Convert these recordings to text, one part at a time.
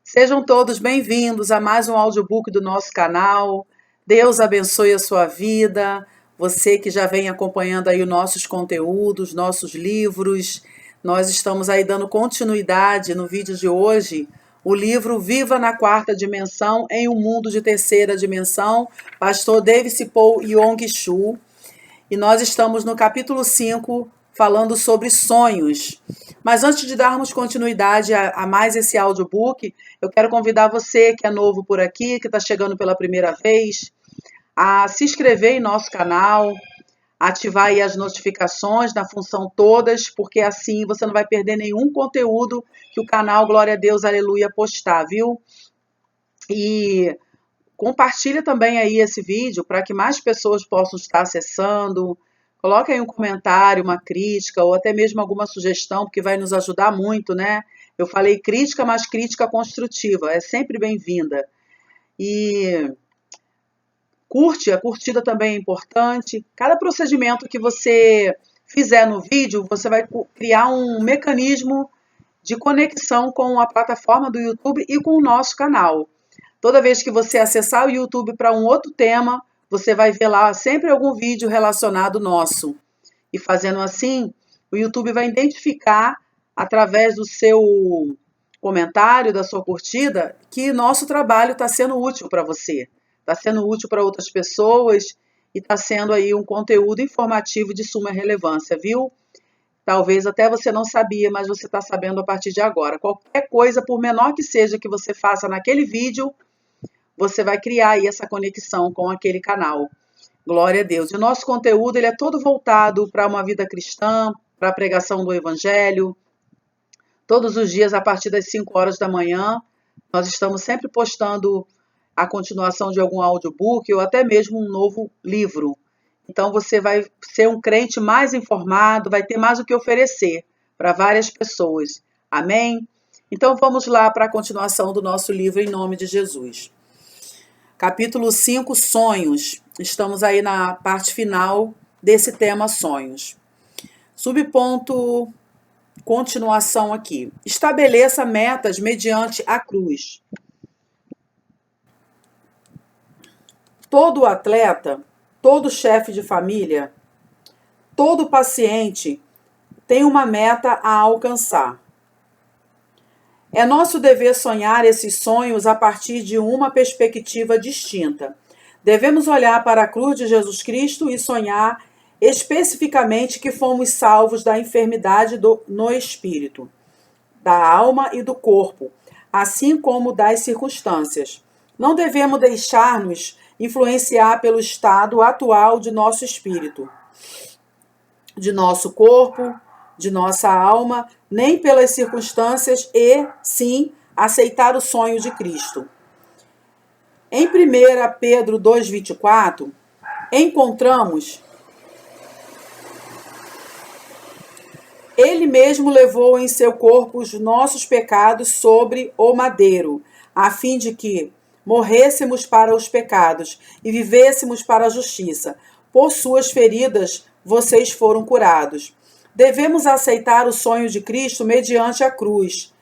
Sejam todos bem-vindos a mais um audiobook do nosso canal. Deus abençoe a sua vida. Você que já vem acompanhando aí os nossos conteúdos, nossos livros. Nós estamos aí dando continuidade no vídeo de hoje. O livro Viva na Quarta Dimensão em um Mundo de Terceira Dimensão, pastor David Paul Yong-Chu. E nós estamos no capítulo 5, falando sobre sonhos. Mas antes de darmos continuidade a mais esse audiobook, eu quero convidar você que é novo por aqui, que está chegando pela primeira vez, a se inscrever em nosso canal, ativar aí as notificações na função todas, porque assim você não vai perder nenhum conteúdo que o canal Glória a Deus, Aleluia postar, viu? E compartilha também aí esse vídeo para que mais pessoas possam estar acessando. Coloque aí um comentário, uma crítica ou até mesmo alguma sugestão, porque vai nos ajudar muito, né? Eu falei crítica, mas crítica construtiva, é sempre bem-vinda. E a curtida também é importante. Cada procedimento que você fizer no vídeo, você vai criar um mecanismo de conexão com a plataforma do YouTube e com o nosso canal. Toda vez que você acessar o YouTube para um outro tema, você vai ver lá sempre algum vídeo relacionado nosso. E fazendo assim, o YouTube vai identificar, através do seu comentário, da sua curtida, que nosso trabalho está sendo útil para você. Está sendo útil para outras pessoas e está sendo aí um conteúdo informativo de suma relevância, viu? Talvez até você não sabia, mas você está sabendo a partir de agora. Qualquer coisa, por menor que seja que você faça naquele vídeo, você vai criar aí essa conexão com aquele canal. Glória a Deus. E o nosso conteúdo ele é todo voltado para uma vida cristã, para a pregação do Evangelho. Todos os dias, a partir das 5 horas da manhã, nós estamos sempre postando a continuação de algum audiobook ou até mesmo um novo livro. Então você vai ser um crente mais informado, vai ter mais o que oferecer para várias pessoas. Amém? Então vamos lá para a continuação do nosso livro em nome de Jesus. Capítulo 5, Sonhos. Estamos aí na parte final desse tema sonhos. Subponto continuação aqui. Estabeleça metas mediante a cruz. Todo atleta, todo chefe de família, todo paciente tem uma meta a alcançar. É nosso dever sonhar esses sonhos a partir de uma perspectiva distinta. Devemos olhar para a cruz de Jesus Cristo e sonhar especificamente que fomos salvos da enfermidade no espírito, da alma e do corpo, assim como das circunstâncias. Não devemos deixar-nos influenciar pelo estado atual de nosso espírito, de nosso corpo, de nossa alma, nem pelas circunstâncias e, sim, aceitar o sonho de Cristo. Em 1 Pedro 2,24, encontramos: Ele mesmo levou em seu corpo os nossos pecados sobre o madeiro, a fim de que morrêssemos para os pecados e vivêssemos para a justiça. Por suas feridas vocês foram curados. Devemos aceitar o sonho de Cristo mediante a cruz.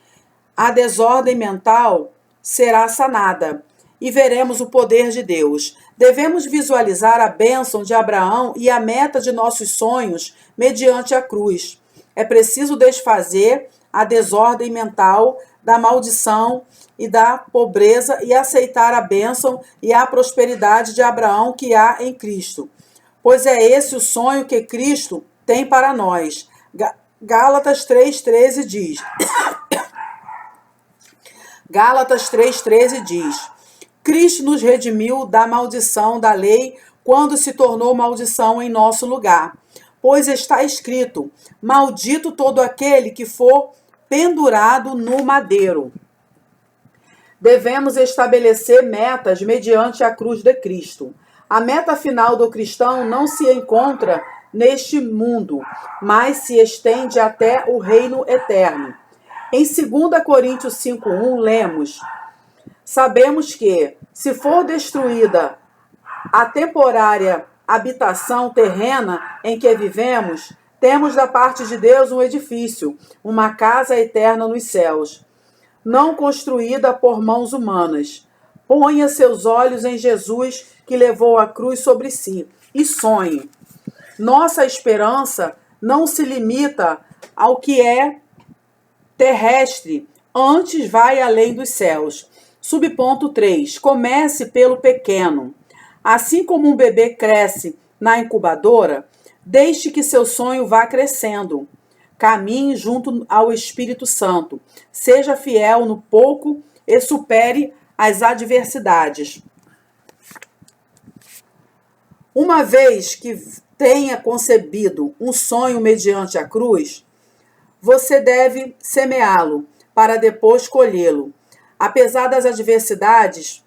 A desordem mental será sanada e veremos o poder de Deus. Devemos visualizar a bênção de Abraão e a meta de nossos sonhos mediante a cruz. É preciso desfazer a desordem mental da maldição e da pobreza e aceitar a bênção e a prosperidade de Abraão que há em Cristo. Pois é esse o sonho que Cristo tem para nós. Gálatas 3,13 diz. Gálatas 3,13 diz: Cristo nos redimiu da maldição da lei quando se tornou maldição em nosso lugar. Pois está escrito: maldito todo aquele que for pendurado no madeiro. Devemos estabelecer metas mediante a cruz de Cristo. A meta final do cristão não se encontra neste mundo, mas se estende até o reino eterno. Em 2 Coríntios 5,1, lemos: sabemos que, se for destruída a temporária habitação terrena em que vivemos, temos da parte de Deus um edifício, uma casa eterna nos céus. não construída por mãos humanas. Ponha seus olhos em Jesus, que levou a cruz sobre si, e sonhe. Nossa esperança não se limita ao que é terrestre, antes vai além dos céus. Subponto 3. Comece pelo pequeno. Assim como um bebê cresce na incubadora, deixe que seu sonho vá crescendo. Caminhe junto ao Espírito Santo. Seja fiel no pouco e supere as adversidades. Uma vez que tenha concebido um sonho mediante a cruz, você deve semeá-lo para depois colhê-lo. Apesar das adversidades,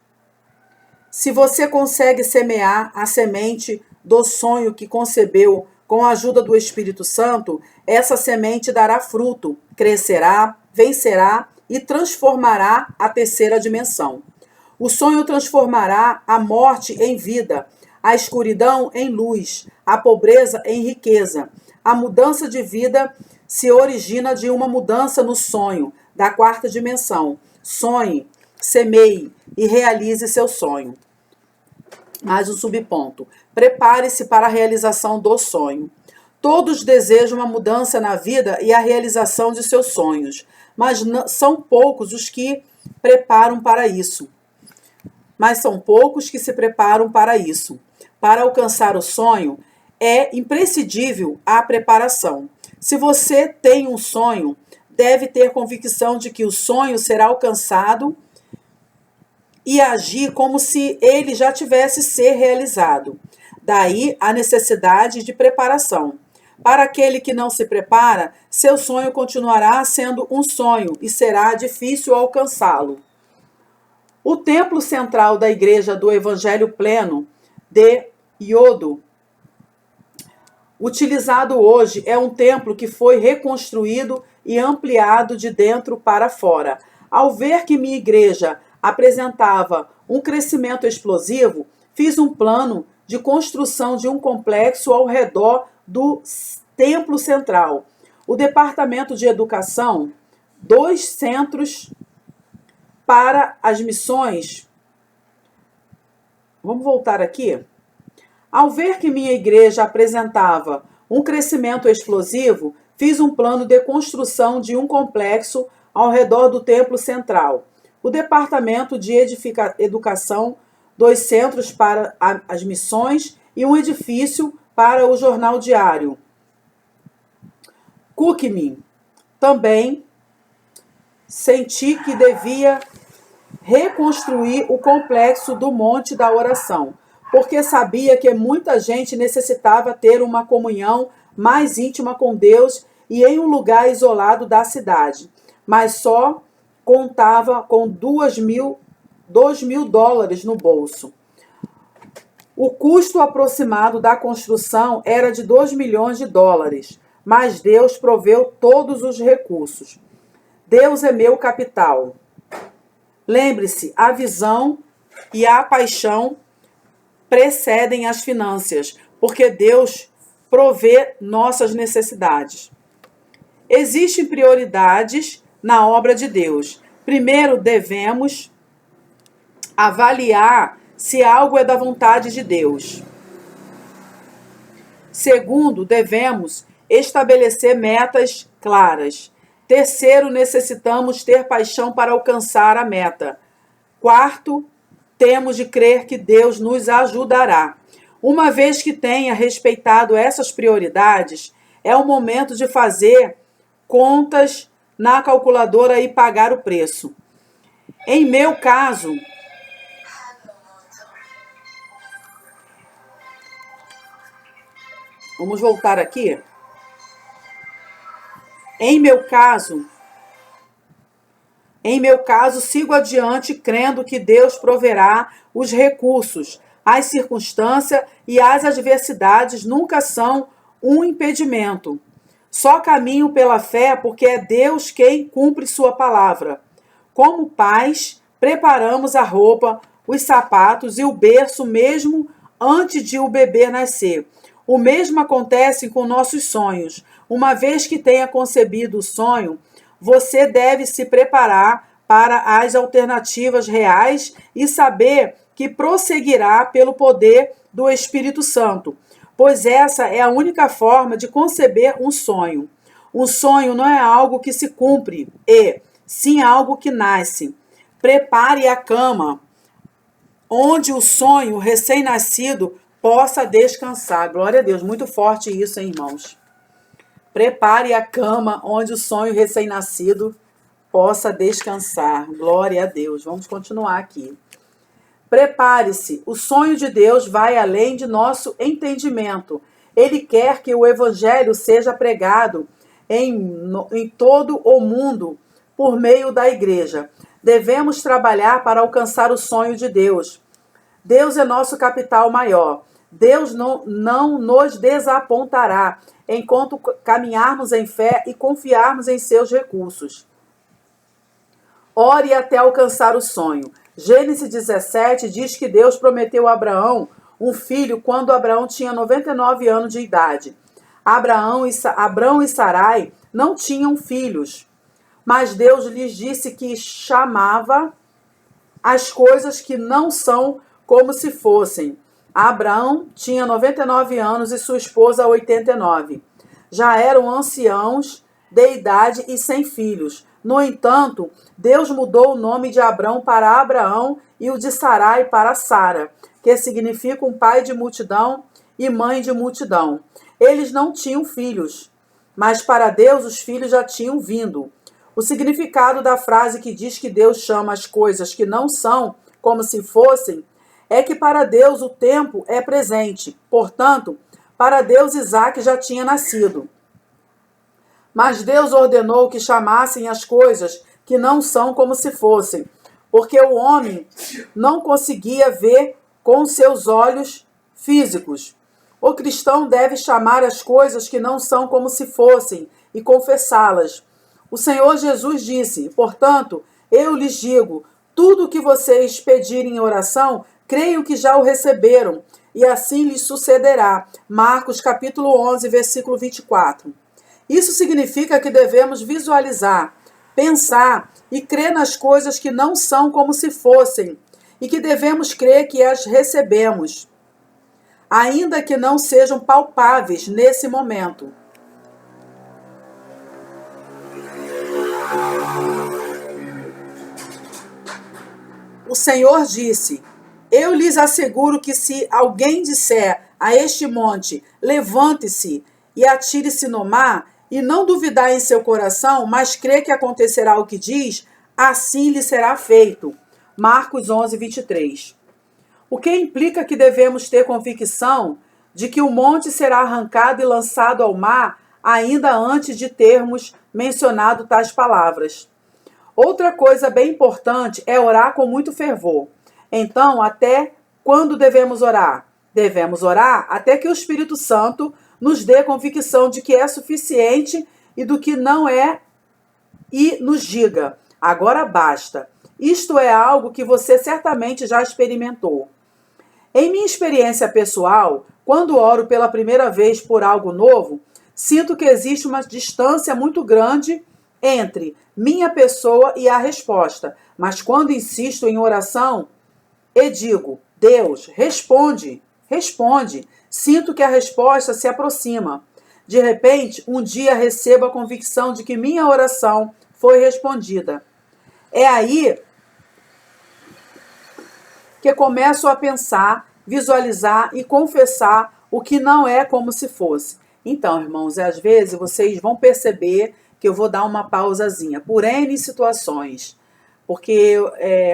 se você consegue semear a semente do sonho que concebeu com a ajuda do Espírito Santo, essa semente dará fruto, crescerá, vencerá e transformará a terceira dimensão. O sonho transformará a morte em vida, a escuridão em luz, a pobreza em riqueza. A mudança de vida se origina de uma mudança no sonho da quarta dimensão. Sonhe, semeie e realize seu sonho. Mais um subponto. Prepare-se para a realização do sonho. Todos desejam uma mudança na vida e a realização de seus sonhos, mas são poucos os que preparam para isso. Se preparam para isso. Para alcançar o sonho, é imprescindível a preparação. Se você tem um sonho, deve ter convicção de que o sonho será alcançado e agir como se ele já tivesse ser realizado. Daí a necessidade de preparação. Para aquele que não se prepara, seu sonho continuará sendo um sonho e será difícil alcançá-lo. O templo central da Igreja do Evangelho Pleno de Iodo, utilizado hoje, é um templo que foi reconstruído e ampliado de dentro para fora. Ao ver que minha igreja apresentava um crescimento explosivo, fiz um plano de construção de um complexo ao redor do templo central. O Departamento de Educação, 2 centros para as missões. Vamos voltar aqui. Ao ver que minha igreja apresentava um crescimento explosivo, fiz um plano de construção de um complexo ao redor do templo central. O Departamento de Educação, 2 centros para as missões e um edifício para o jornal diário. Cookmin. Também senti que devia reconstruir o complexo do Monte da Oração, porque sabia que muita gente necessitava ter uma comunhão mais íntima com Deus e em um lugar isolado da cidade, mas só contava com $2 mil no bolso. O custo aproximado da construção era de $2 milhões, mas Deus proveu todos os recursos. Deus é meu capital. Lembre-se, a visão e a paixão precedem as finanças, porque Deus provê nossas necessidades. Existem prioridades na obra de Deus. Primeiro, devemos avaliar se algo é da vontade de Deus. Segundo, devemos estabelecer metas claras. Terceiro, necessitamos ter paixão para alcançar a meta. Quarto, temos de crer que Deus nos ajudará. Uma vez que tenha respeitado essas prioridades, é o momento de fazer contas na calculadora e pagar o preço. Em meu caso, vamos voltar aqui. Em meu caso, sigo adiante crendo que Deus proverá os recursos. As circunstâncias e as adversidades nunca são um impedimento. Só caminho pela fé porque é Deus quem cumpre sua palavra. Como pais, preparamos a roupa, os sapatos e o berço mesmo antes de o bebê nascer. O mesmo acontece com nossos sonhos. Uma vez que tenha concebido o sonho, você deve se preparar para as alternativas reais e saber que prosseguirá pelo poder do Espírito Santo, pois essa é a única forma de conceber um sonho. Um sonho não é algo que se cumpre, sim algo que nasce. Prepare a cama, onde o sonho recém-nascido possa descansar. Glória a Deus, muito forte isso, hein, irmãos? Prepare a cama, onde o sonho recém-nascido possa descansar. Glória a Deus. Vamos continuar aqui. Prepare-se, o sonho de Deus vai além de nosso entendimento. Ele quer que o evangelho seja pregado em todo o mundo por meio da igreja. Devemos trabalhar para alcançar o sonho de Deus. Deus é nosso capital maior. Deus não nos desapontará enquanto caminharmos em fé e confiarmos em seus recursos. Ore até alcançar o sonho. Gênesis 17 diz que Deus prometeu a Abraão um filho quando Abraão tinha 99 anos de idade. Abrão e Sarai não tinham filhos, mas Deus lhes disse que chamava as coisas que não são como se fossem. Abraão tinha 99 anos e sua esposa 89. Já eram anciãos de idade e sem filhos. No entanto, Deus mudou o nome de Abrão para Abraão e o de Sarai para Sara, que significa um pai de multidão e mãe de multidão. Eles não tinham filhos, mas para Deus os filhos já tinham vindo. O significado da frase que diz que Deus chama as coisas que não são como se fossem é que para Deus o tempo é presente. Portanto, para Deus Isaque já tinha nascido. Mas Deus ordenou que chamassem as coisas que não são como se fossem, porque o homem não conseguia ver com seus olhos físicos. O cristão deve chamar as coisas que não são como se fossem e confessá-las. O Senhor Jesus disse: portanto, eu lhes digo, tudo o que vocês pedirem em oração, creio que já o receberam, e assim lhes sucederá. Marcos capítulo 11, versículo 24. Isso significa que devemos visualizar, pensar e crer nas coisas que não são como se fossem, e que devemos crer que as recebemos, ainda que não sejam palpáveis nesse momento. O Senhor disse: eu lhes asseguro que se alguém disser a este monte, levante-se e atire-se no mar, e não duvidar em seu coração, mas crer que acontecerá o que diz, assim lhe será feito. Marcos 11, 23. O que implica que devemos ter convicção de que o monte será arrancado e lançado ao mar ainda antes de termos mencionado tais palavras. Outra coisa bem importante é orar com muito fervor. Então, até quando devemos orar? Devemos orar até que o Espírito Santo nos dê convicção de que é suficiente e do que não é e nos diga: agora basta. Isto é algo que você certamente já experimentou. Em minha experiência pessoal, quando oro pela primeira vez por algo novo, sinto que existe uma distância muito grande entre minha pessoa e a resposta. Mas quando insisto em oração e digo: Deus, responde, responde, sinto que a resposta se aproxima. De repente, um dia recebo a convicção de que minha oração foi respondida. É aí que começo a pensar, visualizar e confessar o que não é como se fosse. Então, irmãos, às vezes vocês vão perceber que eu vou dar uma pausazinha por N situações. Porque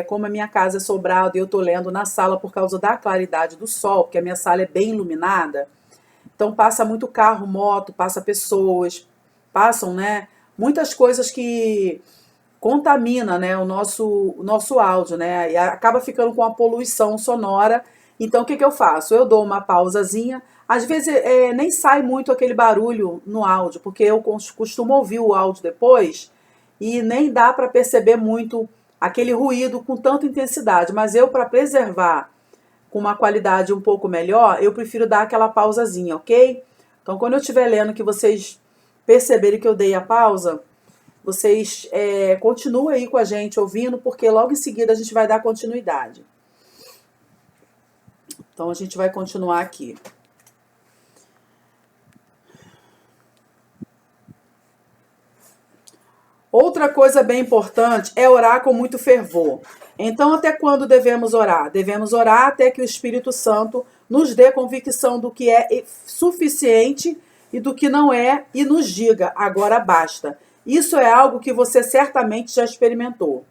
como a minha casa é sobrado e eu estou lendo na sala por causa da claridade do sol, porque a minha sala é bem iluminada, então passa muito carro, moto, passa pessoas, passam, né, muitas coisas que contamina, né, o nosso áudio, né, e acaba ficando com a poluição sonora. Então o que eu faço? Eu dou uma pausazinha, às vezes nem sai muito aquele barulho no áudio, porque eu costumo ouvir o áudio depois e nem dá para perceber muito aquele ruído com tanta intensidade, mas eu, para preservar com uma qualidade um pouco melhor, eu prefiro dar aquela pausazinha, ok? Então, quando eu estiver lendo que vocês perceberem que eu dei a pausa, vocês continuem aí com a gente ouvindo, porque logo em seguida a gente vai dar continuidade. Então a gente vai continuar aqui. Outra coisa bem importante é orar com muito fervor. Então, até quando devemos orar? Devemos orar até que o Espírito Santo nos dê convicção do que é suficiente e do que não é e nos diga, agora basta. Isso é algo que você certamente já experimentou.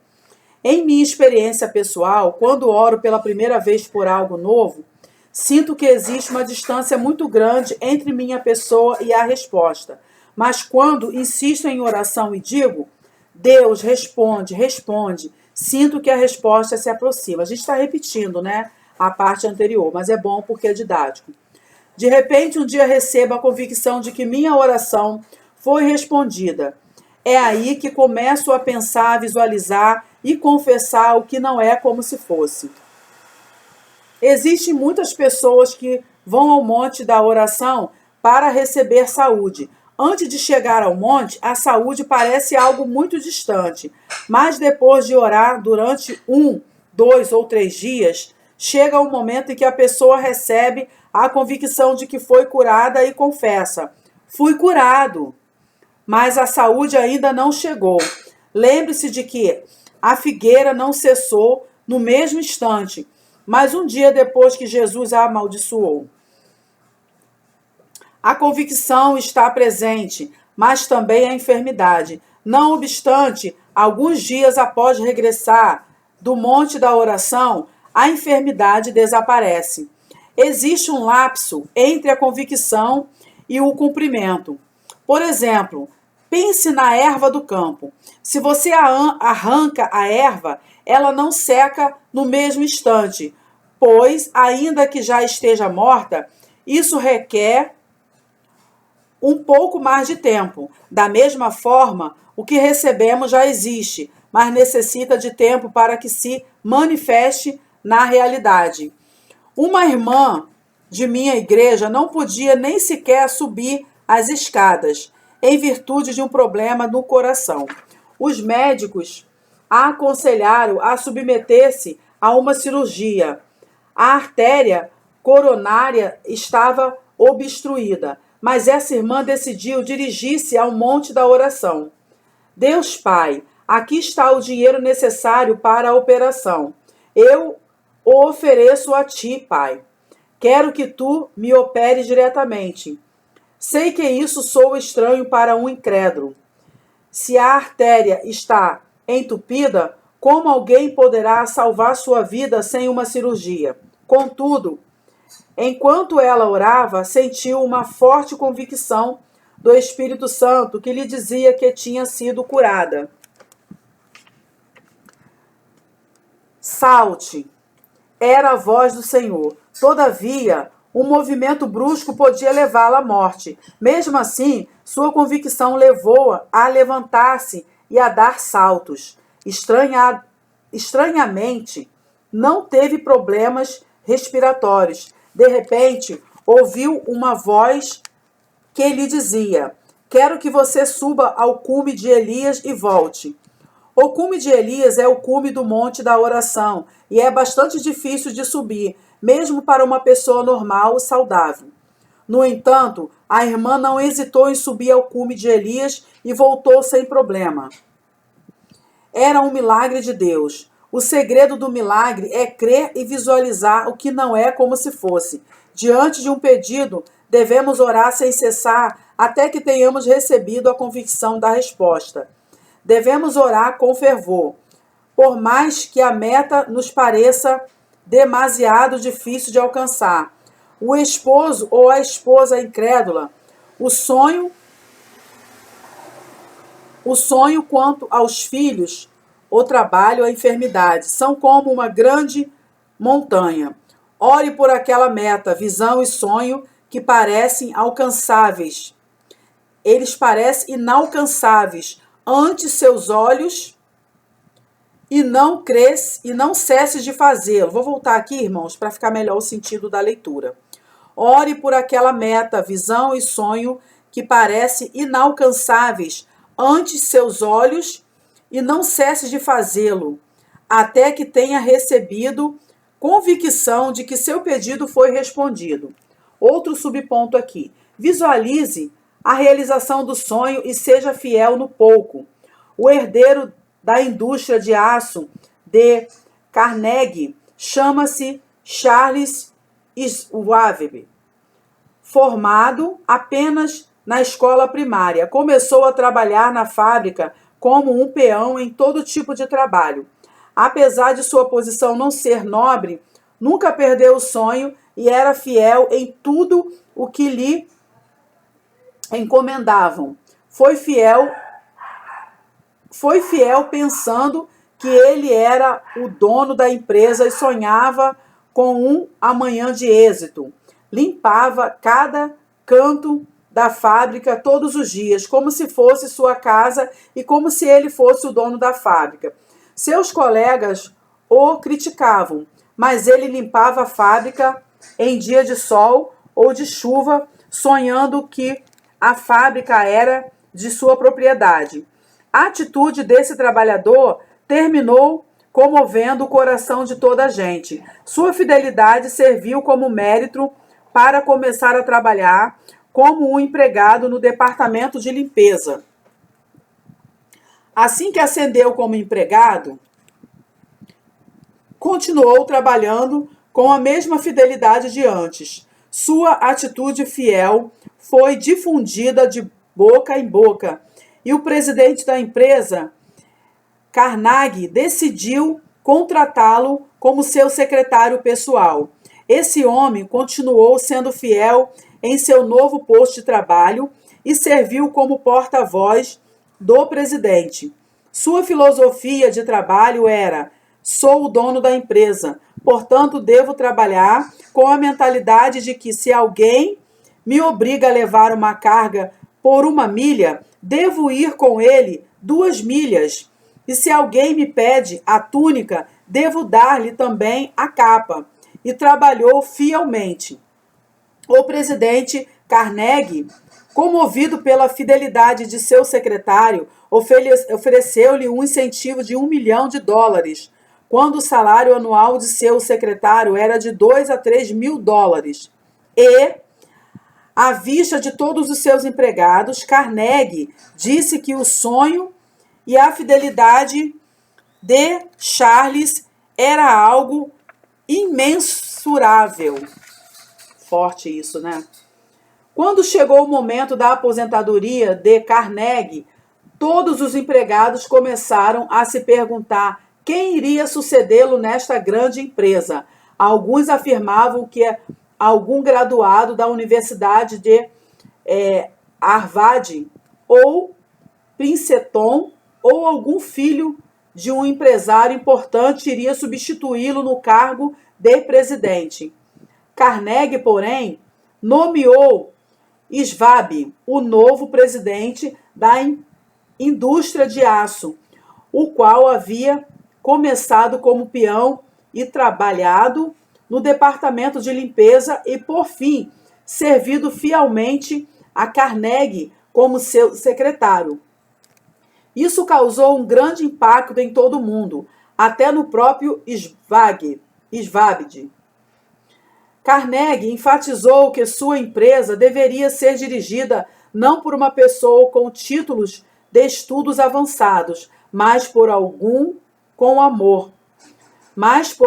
Em minha experiência pessoal, quando oro pela primeira vez por algo novo, sinto que existe uma distância muito grande entre minha pessoa e a resposta. Mas quando insisto em oração e digo, Deus responde, responde, sinto que a resposta se aproxima. A gente está repetindo, né, a parte anterior, mas é bom porque é didático. De repente, um dia recebo a convicção de que minha oração foi respondida. É aí que começo a pensar, visualizar e confessar o que não é como se fosse. Existem muitas pessoas que vão ao monte da oração para receber saúde. Antes de chegar ao monte, a saúde parece algo muito distante. Mas depois de orar durante 1, 2 ou 3 dias, chega um momento em que a pessoa recebe a convicção de que foi curada e confessa: fui curado, mas a saúde ainda não chegou. Lembre-se de que a figueira não cessou no mesmo instante, mas um dia depois que Jesus a amaldiçoou. A convicção está presente, mas também a enfermidade. Não obstante, alguns dias após regressar do monte da oração, a enfermidade desaparece. Existe um lapso entre a convicção e o cumprimento. Por exemplo, pense na erva do campo. Se você arranca a erva, ela não seca no mesmo instante, pois, ainda que já esteja morta, isso requer um pouco mais de tempo. Da mesma forma, o que recebemos já existe, mas necessita de tempo para que se manifeste na realidade. Uma irmã de minha igreja não podia nem sequer subir as escadas, em virtude de um problema no coração. Os médicos a aconselharam a submeter-se a uma cirurgia. A artéria coronária estava obstruída, mas essa irmã decidiu dirigir-se ao monte da oração. Deus Pai, aqui está o dinheiro necessário para a operação. Eu o ofereço a ti, Pai. Quero que tu me operes diretamente. Sei que isso soa estranho para um incrédulo. Se a artéria está entupida, como alguém poderá salvar sua vida sem uma cirurgia? Contudo, enquanto ela orava, sentiu uma forte convicção do Espírito Santo que lhe dizia que tinha sido curada. Salte, era a voz do Senhor. Todavia, um movimento brusco podia levá-la à morte. Mesmo assim, sua convicção levou-a a levantar-se e a dar saltos. Estranhamente, não teve problemas respiratórios. De repente, ouviu uma voz que lhe dizia: quero que você suba ao cume de Elias e volte. O cume de Elias é o cume do monte da oração e é bastante difícil de subir, mesmo para uma pessoa normal e saudável. No entanto, a irmã não hesitou em subir ao cume de Elias e voltou sem problema. Era um milagre de Deus. O segredo do milagre é crer e visualizar o que não é como se fosse. Diante de um pedido, devemos orar sem cessar até que tenhamos recebido a convicção da resposta. Devemos orar com fervor, por mais que a meta nos pareça demasiado difícil de alcançar. O esposo ou a esposa incrédula, o sonho quanto aos filhos, o trabalho, a enfermidade, são como uma grande montanha. Ore por aquela meta, visão e sonho que parecem alcançáveis. Eles parecem inalcançáveis ante seus olhos e não cesse de fazê-lo. Vou voltar aqui, irmãos, para ficar melhor o sentido da leitura. Ore por aquela meta, visão e sonho que parecem inalcançáveis ante seus olhos e não cesse de fazê-lo, até que tenha recebido convicção de que seu pedido foi respondido. Outro subponto aqui. Visualize a realização do sonho e seja fiel no pouco. O herdeiro da indústria de aço de Carnegie chama-se Charles Schwab. Formado apenas na escola primária, começou a trabalhar na fábrica como um peão em todo tipo de trabalho. Apesar de sua posição não ser nobre, nunca perdeu o sonho e era fiel em tudo o que lhe encomendavam. Foi fiel pensando que ele era o dono da empresa e sonhava com um amanhã de êxito. Limpava cada canto da fábrica todos os dias, como se fosse sua casa e como se ele fosse o dono da fábrica. Seus colegas o criticavam, mas ele limpava a fábrica em dia de sol ou de chuva, sonhando que a fábrica era de sua propriedade. A atitude desse trabalhador terminou comovendo o coração de toda a gente. Sua fidelidade serviu como mérito para começar a trabalhar como um empregado no departamento de limpeza. Assim que ascendeu como empregado, continuou trabalhando com a mesma fidelidade de antes. Sua atitude fiel foi difundida de boca em boca e o presidente da empresa, Carnegie, decidiu contratá-lo como seu secretário pessoal. Esse homem continuou sendo fiel em seu novo posto de trabalho e serviu como porta-voz do presidente. Sua filosofia de trabalho era: sou o dono da empresa, portanto devo trabalhar com a mentalidade de que se alguém me obriga a levar uma carga por 1 milha, devo ir com ele 2 milhas. E se alguém me pede a túnica, devo dar-lhe também a capa. E trabalhou fielmente. O presidente Carnegie, comovido pela fidelidade de seu secretário, ofereceu-lhe um incentivo de $1 milhão, quando o salário anual de seu secretário era de $2 a $3 mil. E, à vista de todos os seus empregados, Carnegie disse que o sonho e a fidelidade de Charles era algo imensurável. Forte isso, né? Quando chegou o momento da aposentadoria de Carnegie, todos os empregados começaram a se perguntar quem iria sucedê-lo nesta grande empresa. Alguns afirmavam que algum graduado da Universidade de Harvard ou Princeton ou algum filho de um empresário importante iria substituí-lo no cargo de presidente. Carnegie, porém, nomeou Schwab o novo presidente da indústria de aço, o qual havia começado como peão e trabalhado no departamento de limpeza e, por fim, servido fielmente a Carnegie como seu secretário. Isso causou um grande impacto em todo o mundo, até no próprio Schwab. Carnegie enfatizou que sua empresa deveria ser dirigida não por uma pessoa com títulos de estudos avançados, mas por algum com amor.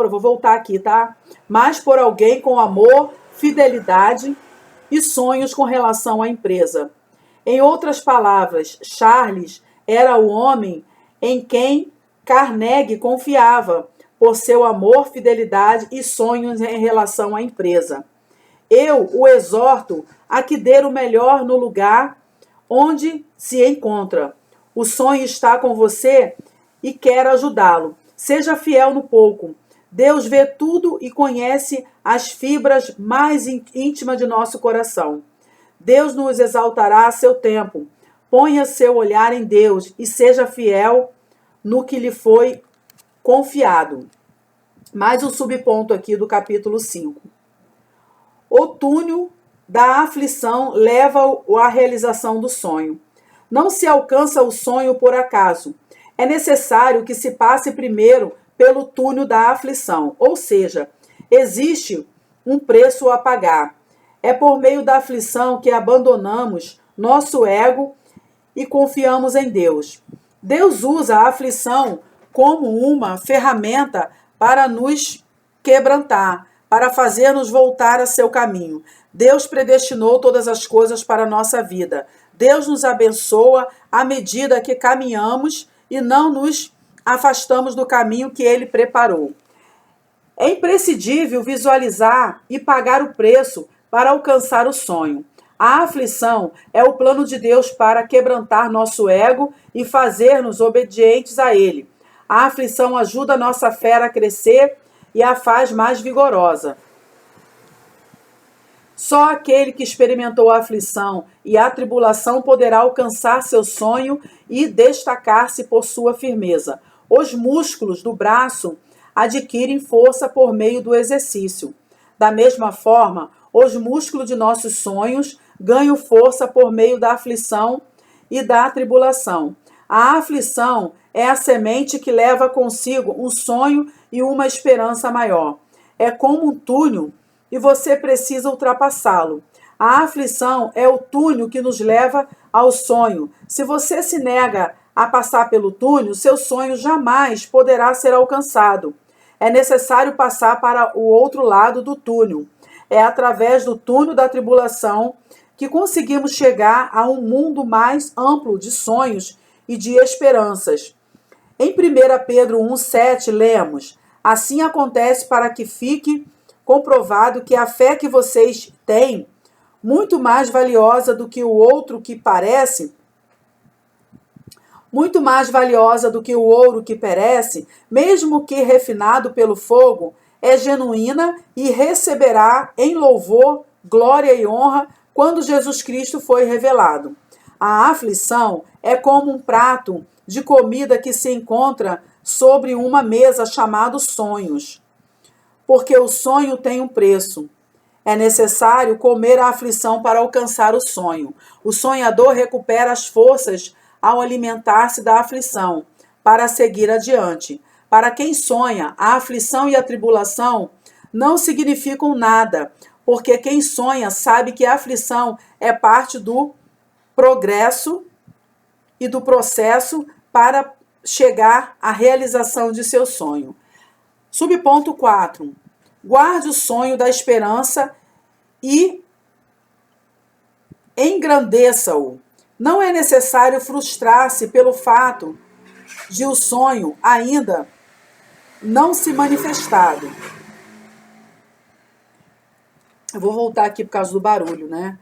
Vou voltar aqui, tá? Mas por alguém com amor, fidelidade e sonhos com relação à empresa. Em outras palavras, Charles era o homem em quem Carnegie confiava, por seu amor, fidelidade e sonhos em relação à empresa. Eu o exorto a que dê o melhor no lugar onde se encontra. O sonho está com você e quer ajudá-lo. Seja fiel no pouco. Deus vê tudo e conhece as fibras mais íntimas de nosso coração. Deus nos exaltará a seu tempo. Ponha seu olhar em Deus e seja fiel no que lhe foi confiado. Mais um subponto aqui do capítulo 5. O túnel da aflição leva à realização do sonho. Não se alcança o sonho por acaso. É necessário que se passe primeiro pelo túnel da aflição, ou seja, existe um preço a pagar. É por meio da aflição que abandonamos nosso ego e confiamos em Deus. Deus usa a aflição como uma ferramenta para nos quebrantar, para fazer-nos voltar a seu caminho. Deus predestinou todas as coisas para a nossa vida. Deus nos abençoa à medida que caminhamos e não nos afastamos do caminho que Ele preparou. É imprescindível visualizar e pagar o preço para alcançar o sonho. A aflição é o plano de Deus para quebrantar nosso ego e fazer-nos obedientes a Ele. A aflição ajuda a nossa fé a crescer e a faz mais vigorosa. Só aquele que experimentou a aflição e a tribulação poderá alcançar seu sonho e destacar-se por sua firmeza. Os músculos do braço adquirem força por meio do exercício. Da mesma forma, os músculos de nossos sonhos ganham força por meio da aflição e da tribulação. A aflição é a semente que leva consigo um sonho e uma esperança maior. É como um túnel e você precisa ultrapassá-lo. A aflição é o túnel que nos leva ao sonho. Se você se nega a passar pelo túnel, seu sonho jamais poderá ser alcançado. É necessário passar para o outro lado do túnel. É através do túnel da tribulação que conseguimos chegar a um mundo mais amplo de sonhos e de esperanças. Em 1 Pedro 1,7 lemos: assim acontece para que fique comprovado que a fé que vocês têm, muito mais valiosa do que o outro que parece, muito mais valiosa do que o ouro que perece, mesmo que refinado pelo fogo, é genuína e receberá em louvor, glória e honra quando Jesus Cristo foi revelado. A aflição é como um prato de comida que se encontra sobre uma mesa chamado sonhos, porque o sonho tem um preço. É necessário comer a aflição para alcançar o sonho. O sonhador recupera as forças ao alimentar-se da aflição, para seguir adiante. Para quem sonha, a aflição e a tribulação não significam nada, porque quem sonha sabe que a aflição é parte do progresso e do processo para chegar à realização de seu sonho. Subponto 4. Guarde o sonho da esperança e engrandeça-o. Não é necessário frustrar-se pelo fato de o sonho ainda não se manifestado. Eu vou voltar aqui por causa do barulho, né?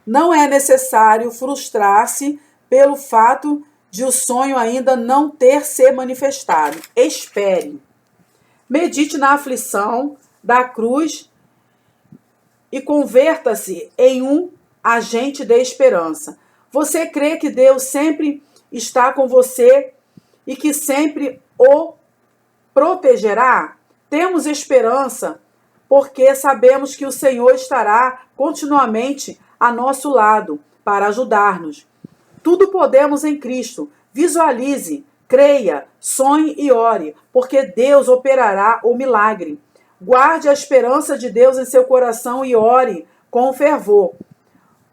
Não é necessário frustrar-se pelo fato de o sonho ainda não ter se manifestado. Espere. Medite na aflição da cruz e converta-se em um agente de esperança. Você crê que Deus sempre está com você e que sempre o protegerá? Temos esperança porque sabemos que o Senhor estará continuamente a nosso lado para ajudar-nos. Tudo podemos em Cristo. Visualize, creia, sonhe e ore, porque Deus operará o milagre. Guarde a esperança de Deus em seu coração e ore com fervor.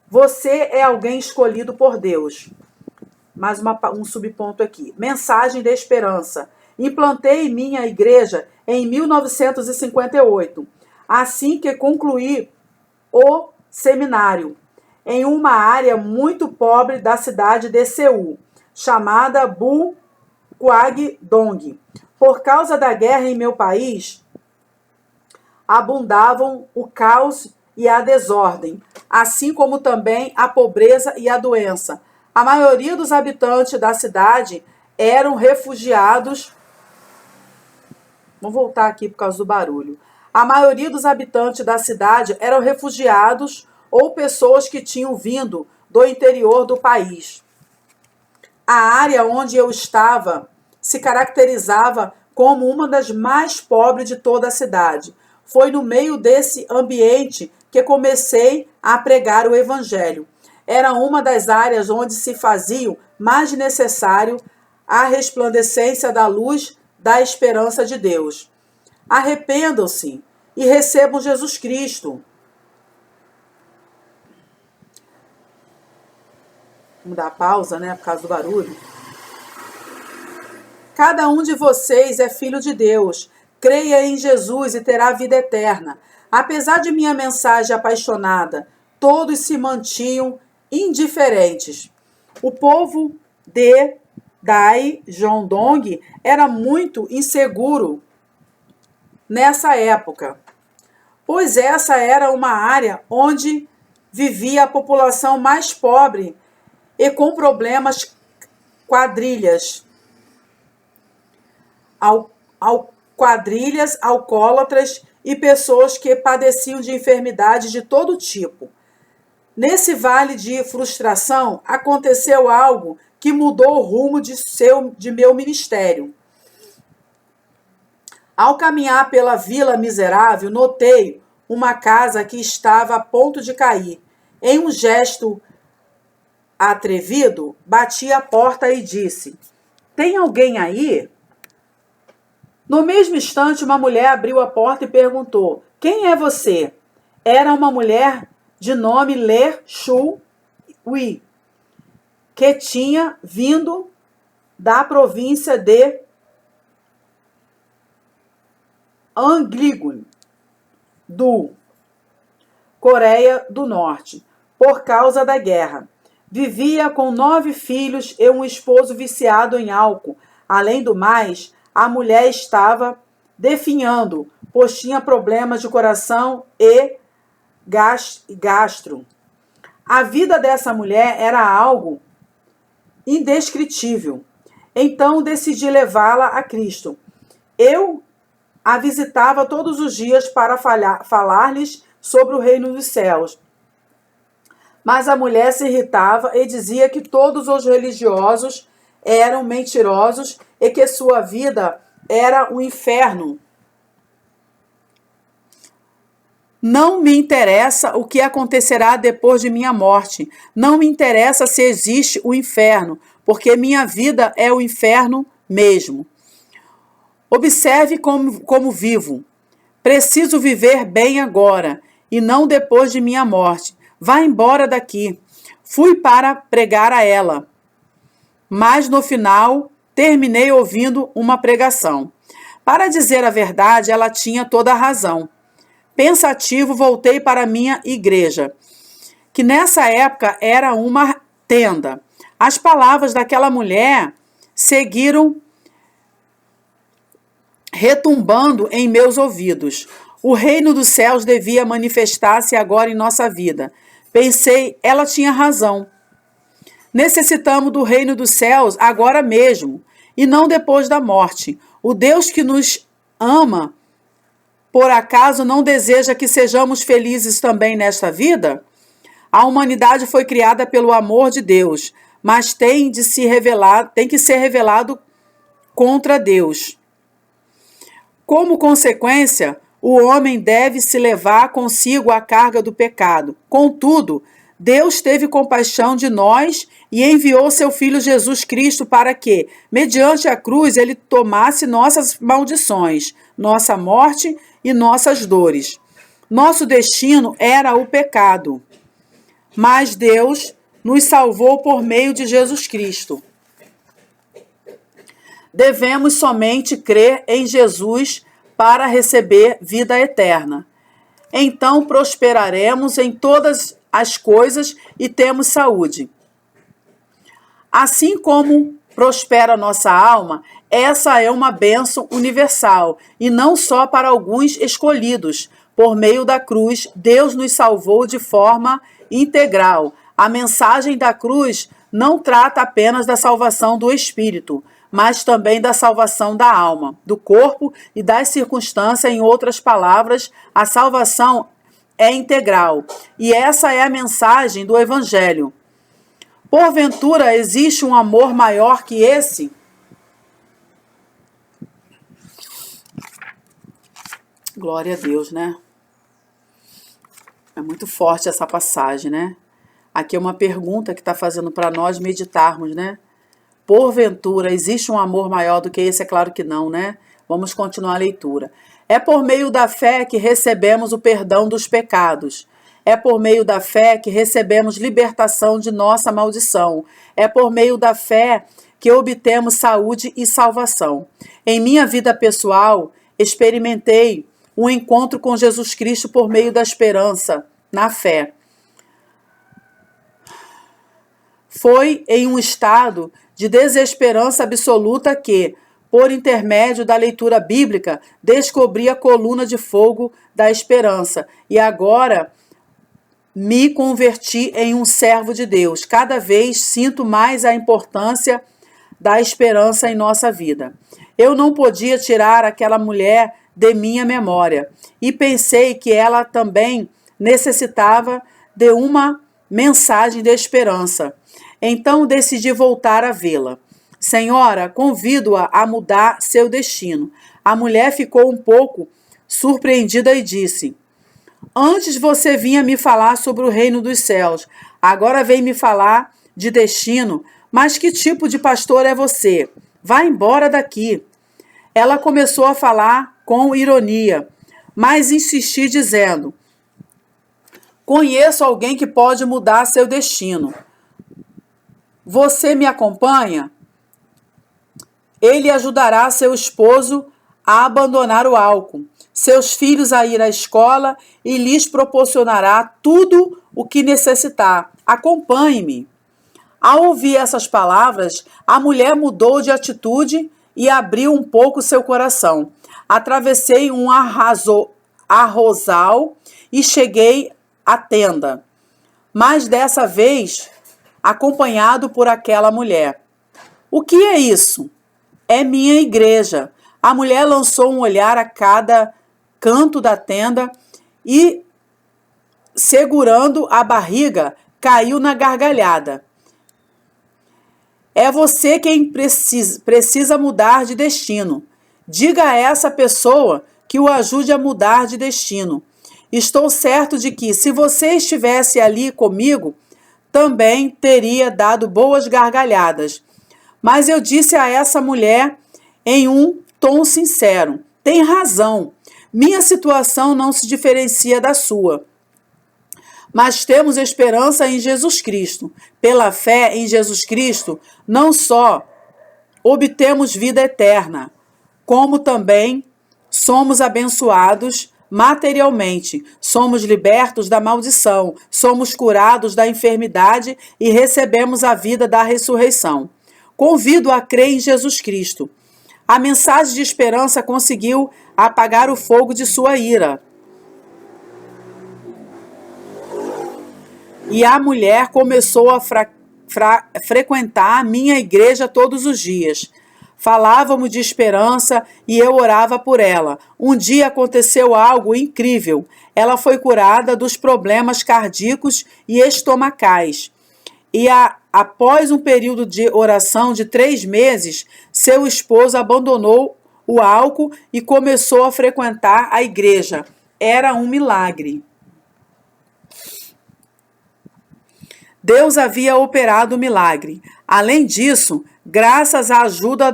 Você é alguém escolhido por Deus. Mais um subponto aqui. Mensagem de esperança. Implantei minha igreja em 1958, assim que concluí o seminário, em uma área muito pobre da cidade de Seul, chamada Guangdong. Por causa da guerra em meu país, abundavam o caos e a desordem, assim como também a pobreza e a doença. A maioria dos habitantes da cidade eram refugiados. Vou voltar aqui por causa do barulho. A maioria dos habitantes da cidade eram refugiados ou pessoas que tinham vindo do interior do país. A área onde eu estava se caracterizava como uma das mais pobres de toda a cidade. Foi no meio desse ambiente que comecei a pregar o evangelho. Era uma das áreas onde se faziam mais necessário à resplandecência da luz da esperança de Deus. Arrependam-se e recebam Jesus Cristo. Vamos dar pausa, né, por causa do barulho. Cada um de vocês é filho de Deus. Creia em Jesus e terá vida eterna. Apesar de minha mensagem apaixonada, todos se mantinham indiferentes. O povo de Dai Jondong era muito inseguro nessa época, pois essa era uma área onde vivia a população mais pobre e com problemas quadrilhas, quadrilhas alcoólatras e pessoas que padeciam de enfermidades de todo tipo. Nesse vale de frustração, aconteceu algo que mudou o rumo de meu ministério. Ao caminhar pela Vila Miserável, notei uma casa que estava a ponto de cair. Em um gesto atrevido, bati a porta e disse: "Tem alguém aí?" No mesmo instante, uma mulher abriu a porta e perguntou: "Quem é você?" Era uma mulher de nome Le Shu Hui, que tinha vindo da província de Angligun, do Coreia do Norte, por causa da guerra. Vivia com 9 filhos e um esposo viciado em álcool. Além do mais, a mulher estava definhando, pois tinha problemas de coração e gastro. A vida dessa mulher era algo indescritível. Então decidi levá-la a Cristo. Eu a visitava todos os dias para falar-lhes sobre o reino dos céus. Mas a mulher se irritava e dizia que todos os religiosos eram mentirosos e que sua vida era um inferno. Não me interessa o que acontecerá depois de minha morte. Não me interessa se existe o inferno, porque minha vida é o inferno mesmo. Observe como vivo. Preciso viver bem agora e não depois de minha morte. Vá embora daqui. Fui para pregar a ela, mas no final terminei ouvindo uma pregação. Para dizer a verdade, ela tinha toda a razão. Pensativo, voltei para minha igreja, que nessa época era uma tenda. As palavras daquela mulher seguiram retumbando em meus ouvidos. O reino dos céus devia manifestar-se agora em nossa vida. Pensei, ela tinha razão. Necessitamos do reino dos céus agora mesmo, e não depois da morte. O Deus que nos ama, por acaso, não deseja que sejamos felizes também nesta vida? A humanidade foi criada pelo amor de Deus, mas tem que ser revelado contra Deus. Como consequência, o homem deve se levar consigo a carga do pecado. Contudo, Deus teve compaixão de nós e enviou seu Filho Jesus Cristo para que, mediante a cruz, ele tomasse nossas maldições, nossa morte e nossas dores. Nosso destino era o pecado, mas Deus nos salvou por meio de Jesus Cristo. Devemos somente crer em Jesus para receber vida eterna. Então prosperaremos em todas as coisas e temos saúde. Assim como prospera nossa alma, essa é uma bênção universal e não só para alguns escolhidos. Por meio da cruz, Deus nos salvou de forma integral. A mensagem da cruz não trata apenas da salvação do espírito, mas também da salvação da alma, do corpo e das circunstâncias. Em outras palavras, a salvação é integral. E essa é a mensagem do Evangelho. Porventura, existe um amor maior que esse? Glória a Deus, né? É muito forte essa passagem, né? Aqui é uma pergunta que está fazendo para nós meditarmos, né? Porventura, existe um amor maior do que esse? É claro que não, né? Vamos continuar a leitura. É por meio da fé que recebemos o perdão dos pecados. É por meio da fé que recebemos libertação de nossa maldição. É por meio da fé que obtemos saúde e salvação. Em minha vida pessoal, experimentei um encontro com Jesus Cristo por meio da esperança, na fé. Foi em um estado de desesperança absoluta que, por intermédio da leitura bíblica, descobri a coluna de fogo da esperança e agora me converti em um servo de Deus. Cada vez sinto mais a importância da esperança em nossa vida. Eu não podia tirar aquela mulher de minha memória e pensei que ela também necessitava de uma mensagem de esperança. Então decidi voltar a vê-la. Senhora, convido-a a mudar seu destino. A mulher ficou um pouco surpreendida e disse: antes você vinha me falar sobre o reino dos céus, agora vem me falar de destino. Mas que tipo de pastor é você? Vá embora daqui. Ela começou a falar com ironia, mas insisti dizendo: conheço alguém que pode mudar seu destino. Você me acompanha? Ele ajudará seu esposo a abandonar o álcool, seus filhos a ir à escola e lhes proporcionará tudo o que necessitar. Acompanhe-me. Ao ouvir essas palavras, a mulher mudou de atitude e abriu um pouco seu coração. Atravessei um arrozal e cheguei à tenda, mas dessa vez acompanhado por aquela mulher. O que é isso? É minha igreja. A mulher lançou um olhar a cada canto da tenda e, segurando a barriga, caiu na gargalhada. É você quem precisa mudar de destino. Diga a essa pessoa que o ajude a mudar de destino. Estou certo de que, se você estivesse ali comigo, também teria dado boas gargalhadas. Mas eu disse a essa mulher em um tom sincero: tem razão, minha situação não se diferencia da sua. Mas temos esperança em Jesus Cristo. Pela fé em Jesus Cristo, não só obtemos vida eterna, como também somos abençoados materialmente, somos libertos da maldição, somos curados da enfermidade e recebemos a vida da ressurreição. Convido a crer em Jesus Cristo. A mensagem de esperança conseguiu apagar o fogo de sua ira. E a mulher começou a frequentar a minha igreja todos os dias. Falávamos de esperança e eu orava por ela. Um dia aconteceu algo incrível. Ela foi curada dos problemas cardíacos e estomacais. E após um período de oração de 3 meses, seu esposo abandonou o álcool e começou a frequentar a igreja. Era um milagre. Deus havia operado o milagre. Além disso, graças à ajuda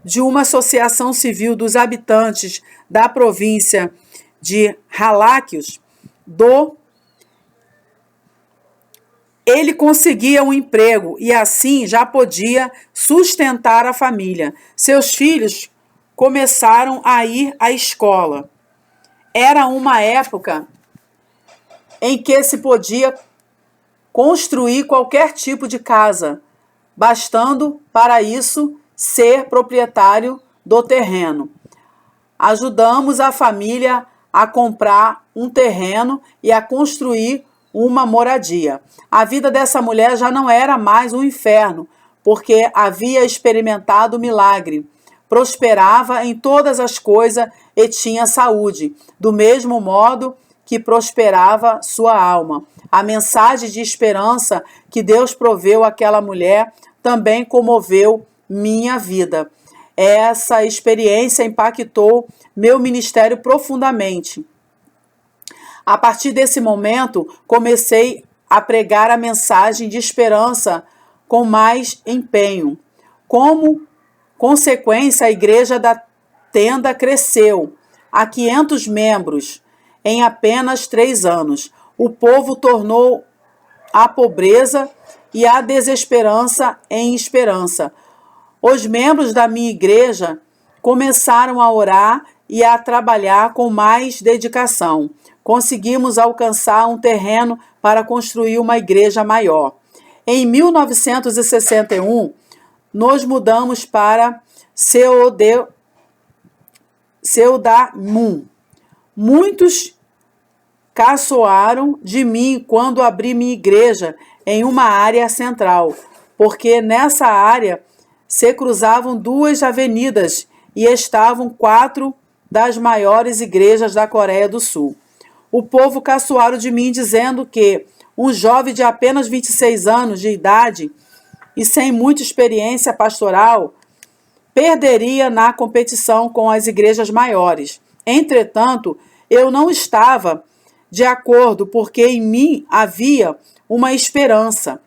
de uma associação civil dos habitantes da província de Haláquios, ele conseguia um emprego e assim já podia sustentar a família. Seus filhos começaram a ir à escola. Era uma época em que se podia construir qualquer tipo de casa, bastando para isso ser proprietário do terreno. Ajudamos a família a comprar um terreno e a construir uma moradia. A vida dessa mulher já não era mais um inferno, porque havia experimentado o milagre. Prosperava em todas as coisas e tinha saúde, do mesmo modo que prosperava sua alma. A mensagem de esperança que Deus proveu àquela mulher também comoveu minha vida. Essa experiência impactou meu ministério profundamente. A partir desse momento, comecei a pregar a mensagem de esperança com mais empenho. Como consequência, a igreja da tenda cresceu a 500 membros em apenas 3 anos. O povo tornou a pobreza e a desesperança em esperança. Os membros da minha igreja começaram a orar e a trabalhar com mais dedicação. Conseguimos alcançar um terreno para construir uma igreja maior. Em 1961, nos mudamos para Seudamun. Muitos caçoaram de mim quando abri minha igreja em uma área central, porque nessa área se cruzavam 2 avenidas e estavam 4 das maiores igrejas da Coreia do Sul. O povo caçoaram de mim dizendo que um jovem de apenas 26 anos de idade e sem muita experiência pastoral perderia na competição com as igrejas maiores. Entretanto, eu não estava de acordo, porque em mim havia uma esperança.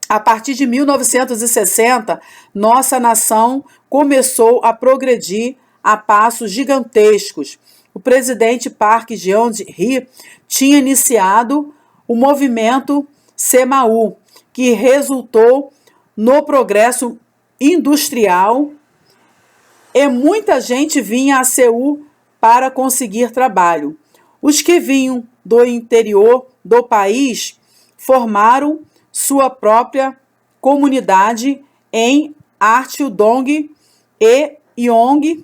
A partir de 1960, nossa nação começou a progredir a passos gigantescos. O presidente Park Geun-hye tinha iniciado o movimento Semaú, que resultou no progresso industrial, e muita gente vinha a Seul para conseguir trabalho. Os que vinham do interior do país formaram sua própria comunidade em Archeon-dong e Yongdong.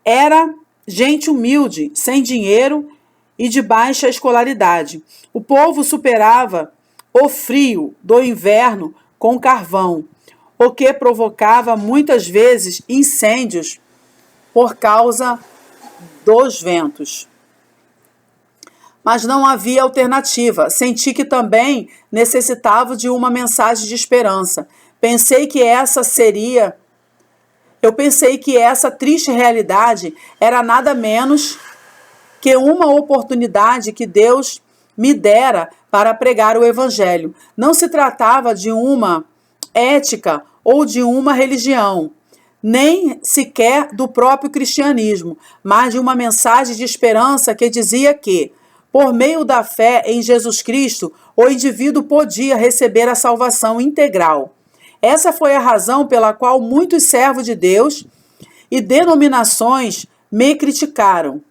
Era gente humilde, sem dinheiro e de baixa escolaridade. O povo superava o frio do inverno com carvão, o que provocava muitas vezes incêndios por causa dos ventos. Mas não havia alternativa. Senti que também necessitava de uma mensagem de esperança. Pensei que essa triste realidade era nada menos que uma oportunidade que Deus me dera para pregar o Evangelho. Não se tratava de uma ética ou de uma religião, nem sequer do próprio cristianismo, mas de uma mensagem de esperança que dizia que, por meio da fé em Jesus Cristo, o indivíduo podia receber a salvação integral. Essa foi a razão pela qual muitos servos de Deus e denominações me criticaram.